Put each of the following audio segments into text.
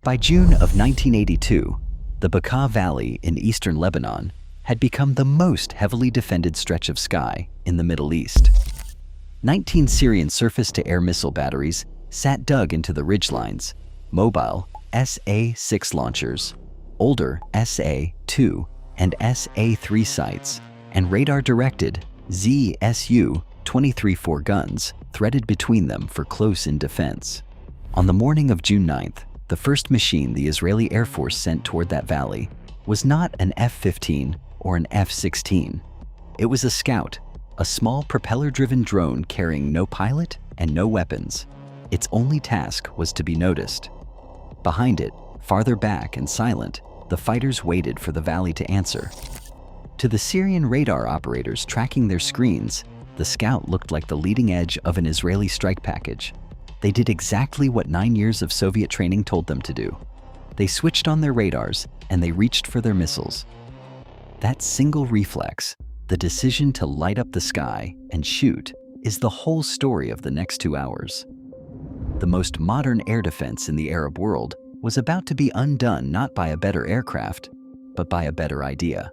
By June of 1982, the Bekaa Valley in eastern Lebanon had become the most heavily defended stretch of sky in the Middle East. 19 Syrian surface-to-air missile batteries sat dug into the ridgelines, mobile SA-6 launchers, older SA-2 and SA-3 sites, and radar-directed ZSU-23-4 guns threaded between them for close-in defense. On the morning of June 9th, the first machine the Israeli Air Force sent toward that valley was not an F-15 or an F-16. It was a Scout, a small propeller-driven drone carrying no pilot and no weapons. Its only task was to be noticed. Behind it, farther back and silent, the fighters waited for the valley to answer. To the Syrian radar operators tracking their screens, the Scout looked like the leading edge of an Israeli strike package. They did exactly what 9 years of Soviet training told them to do. They switched on their radars and they reached for their missiles. That single reflex, the decision to light up the sky and shoot, is the whole story of the next 2 hours. The most modern air defense in the Arab world was about to be undone not by a better aircraft, but by a better idea.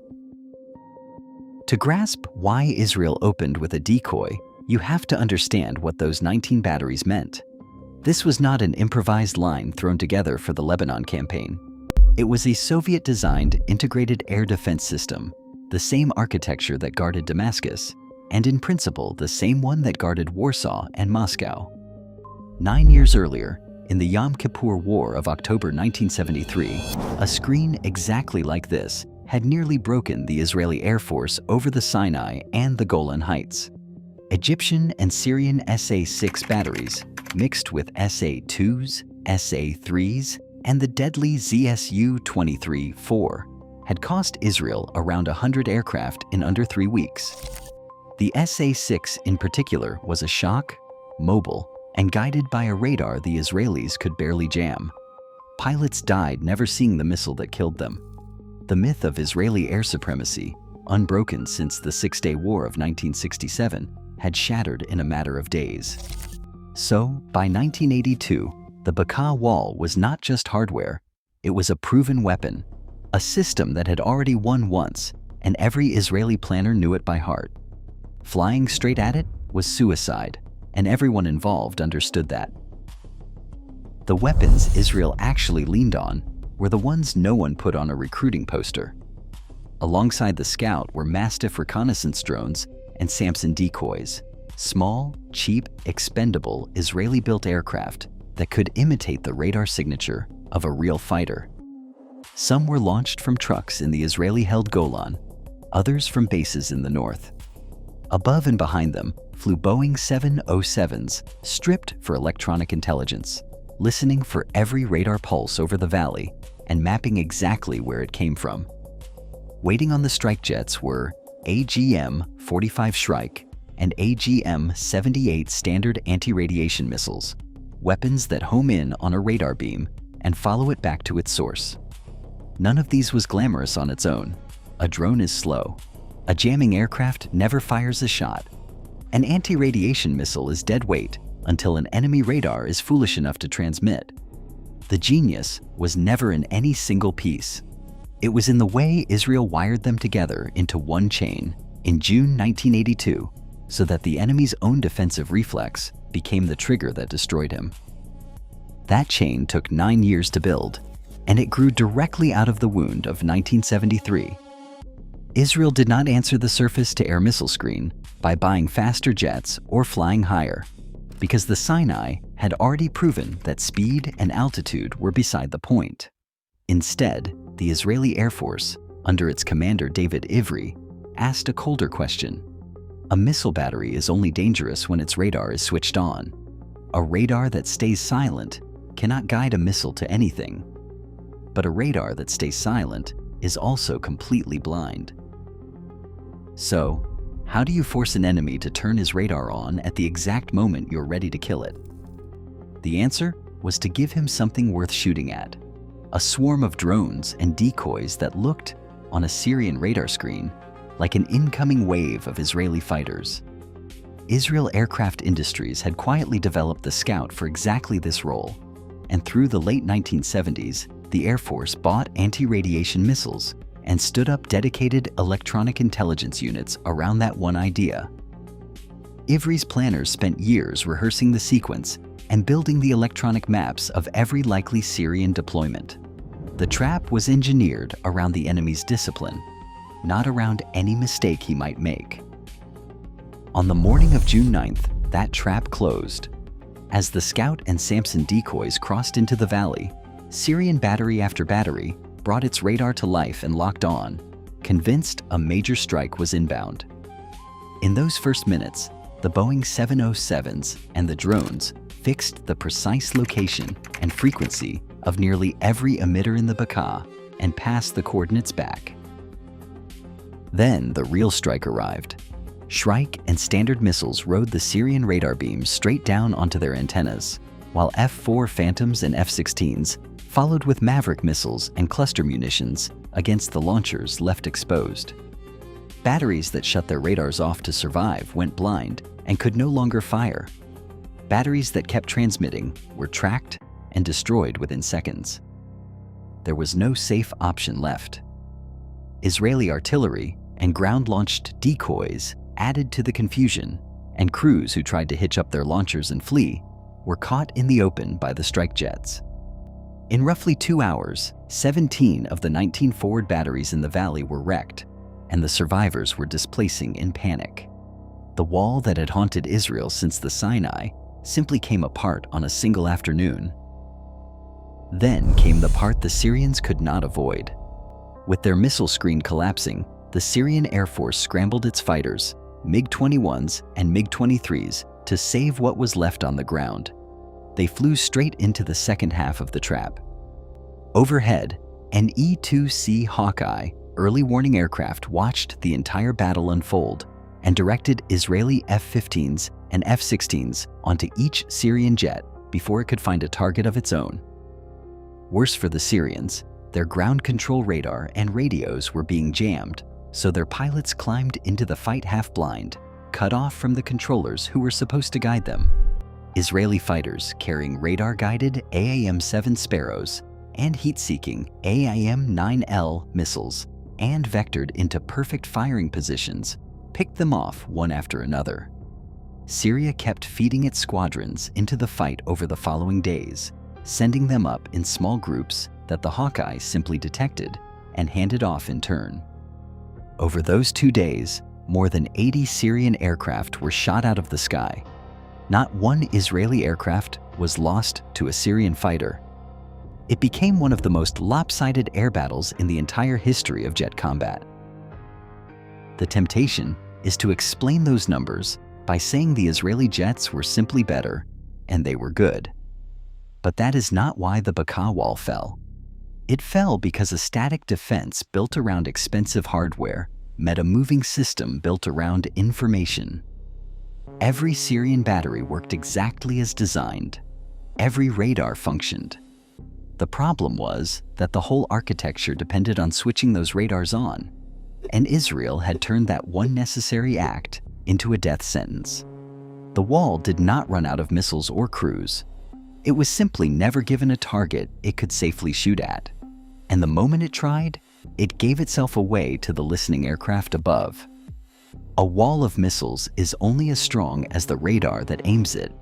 To grasp why Israel opened with a decoy, you have to understand what those 19 batteries meant. This was not an improvised line thrown together for the Lebanon campaign. It was a Soviet-designed integrated air defense system, the same architecture that guarded Damascus, and in principle the same one that guarded Warsaw and Moscow. 9 years earlier, in the Yom Kippur War of October 1973, a screen exactly like this had nearly broken the Israeli Air Force over the Sinai and the Golan Heights. Egyptian and Syrian SA-6 batteries, mixed with SA-2s, SA-3s, and the deadly ZSU-23-4, had cost Israel around 100 aircraft in under 3 weeks. The SA-6 in particular was a shock, mobile, and guided by a radar the Israelis could barely jam. Pilots died never seeing the missile that killed them. The myth of Israeli air supremacy, unbroken since the Six-Day War of 1967, had shattered in a matter of days. So, by 1982, the Bekaa Wall was not just hardware, it was a proven weapon, a system that had already won once, and every Israeli planner knew it by heart. Flying straight at it was suicide, and everyone involved understood that. The weapons Israel actually leaned on were the ones no one put on a recruiting poster. Alongside the Scout were Mastiff reconnaissance drones and Samson decoys, small, cheap, expendable Israeli-built aircraft that could imitate the radar signature of a real fighter. Some were launched from trucks in the Israeli-held Golan, others from bases in the north. Above and behind them flew Boeing 707s, stripped for electronic intelligence, listening for every radar pulse over the valley and mapping exactly where it came from. Waiting on the strike jets were AGM-45 Shrike and AGM-78 standard anti-radiation missiles, weapons that home in on a radar beam and follow it back to its source. None of these was glamorous on its own. A drone is slow. A jamming aircraft never fires a shot. An anti-radiation missile is dead weight until an enemy radar is foolish enough to transmit. The genius was never in any single piece. It was in the way Israel wired them together into one chain in June 1982, so that the enemy's own defensive reflex became the trigger that destroyed him. That chain took 9 years to build, and it grew directly out of the wound of 1973. Israel did not answer the surface-to-air missile screen by buying faster jets or flying higher, because the Sinai had already proven that speed and altitude were beside the point. Instead, the Israeli Air Force, under its commander David Ivry, asked a colder question. A missile battery is only dangerous when its radar is switched on. A radar that stays silent cannot guide a missile to anything. But a radar that stays silent is also completely blind. So, how do you force an enemy to turn his radar on at the exact moment you're ready to kill it? The answer was to give him something worth shooting at. A swarm of drones and decoys that looked, on a Syrian radar screen, like an incoming wave of Israeli fighters. Israel Aircraft Industries had quietly developed the Scout for exactly this role. and through the late 1970s, the Air Force bought anti-radiation missiles and stood up dedicated electronic intelligence units around that one idea. Ivry's planners spent years rehearsing the sequence and building the electronic maps of every likely Syrian deployment. The trap was engineered around the enemy's discipline, not around any mistake he might make. On the morning of June 9th, that trap closed. As the Scout and Samson decoys crossed into the valley, Syrian battery after battery brought its radar to life and locked on, convinced a major strike was inbound. In those first minutes, the Boeing 707s and the drones fixed the precise location and frequency of nearly every emitter in the Bekaa and passed the coordinates back. Then the real strike arrived. Shrike and Standard missiles rode the Syrian radar beams straight down onto their antennas, while F-4 Phantoms and F-16s followed with Maverick missiles and cluster munitions against the launchers left exposed. Batteries that shut their radars off to survive went blind and could no longer fire. Batteries that kept transmitting were tracked and destroyed within seconds. There was no safe option left. Israeli artillery and ground-launched decoys added to the confusion, and crews who tried to hitch up their launchers and flee were caught in the open by the strike jets. In roughly 2 hours, 17 of the 19 forward batteries in the valley were wrecked, and the survivors were displacing in panic. The wall that had haunted Israel since the Sinai simply came apart on a single afternoon. Then came the part the Syrians could not avoid. With their missile screen collapsing, the Syrian Air Force scrambled its fighters, MiG-21s and MiG-23s, to save what was left on the ground. They flew straight into the second half of the trap. Overhead, an E-2C Hawkeye early warning aircraft watched the entire battle unfold and directed Israeli F-15s and F-16s onto each Syrian jet before it could find a target of its own. Worse for the Syrians, their ground control radar and radios were being jammed, so their pilots climbed into the fight half-blind, cut off from the controllers who were supposed to guide them. Israeli fighters carrying radar-guided AIM-7 Sparrows and heat-seeking AIM-9L missiles and vectored into perfect firing positions picked them off one after another. Syria kept feeding its squadrons into the fight over the following days, sending them up in small groups that the Hawkeye simply detected and handed off in turn. Over those 2 days, more than 80 Syrian aircraft were shot out of the sky. Not one Israeli aircraft was lost to a Syrian fighter. It became one of the most lopsided air battles in the entire history of jet combat. The temptation is to explain those numbers by saying the Israeli jets were simply better and they were good. But that is not why the Bekaa Wall fell. It fell because a static defense built around expensive hardware met a moving system built around information. Every Syrian battery worked exactly as designed. Every radar functioned. The problem was that the whole architecture depended on switching those radars on, and Israel had turned that one necessary act into a death sentence. The wall did not run out of missiles or crews. It was simply never given a target it could safely shoot at. And the moment it tried, it gave itself away to the listening aircraft above. A wall of missiles is only as strong as the radar that aims it,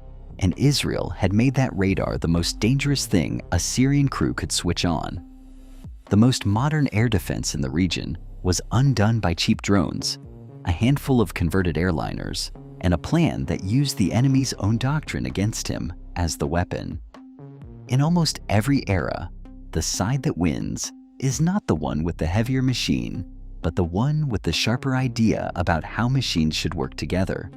and Israel had made that radar the most dangerous thing a Syrian crew could switch on. The most modern air defense in the region was undone by cheap drones, a handful of converted airliners, and a plan that used the enemy's own doctrine against him as the weapon. In almost every era, the side that wins is not the one with the heavier machine, but the one with the sharper idea about how machines should work together.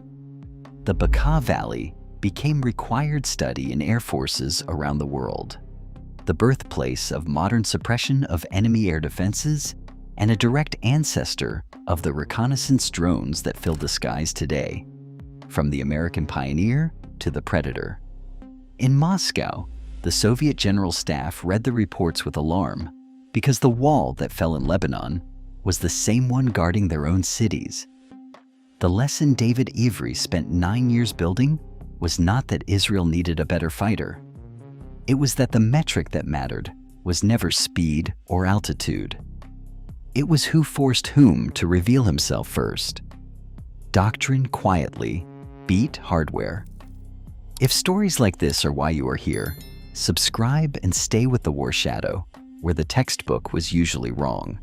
The Bekaa Valley became required study in air forces around the world, the birthplace of modern suppression of enemy air defenses and a direct ancestor of the reconnaissance drones that fill the skies today, from the American Pioneer to the Predator. In Moscow, the Soviet General Staff read the reports with alarm because the wall that fell in Lebanon was the same one guarding their own cities. The lesson David Ivry spent 9 years building was not that Israel needed a better fighter. It was that the metric that mattered was never speed or altitude. It was who forced whom to reveal himself first. Doctrine quietly beat hardware. If stories like this are why you are here, subscribe and stay with the WarShadow, where the textbook was usually wrong.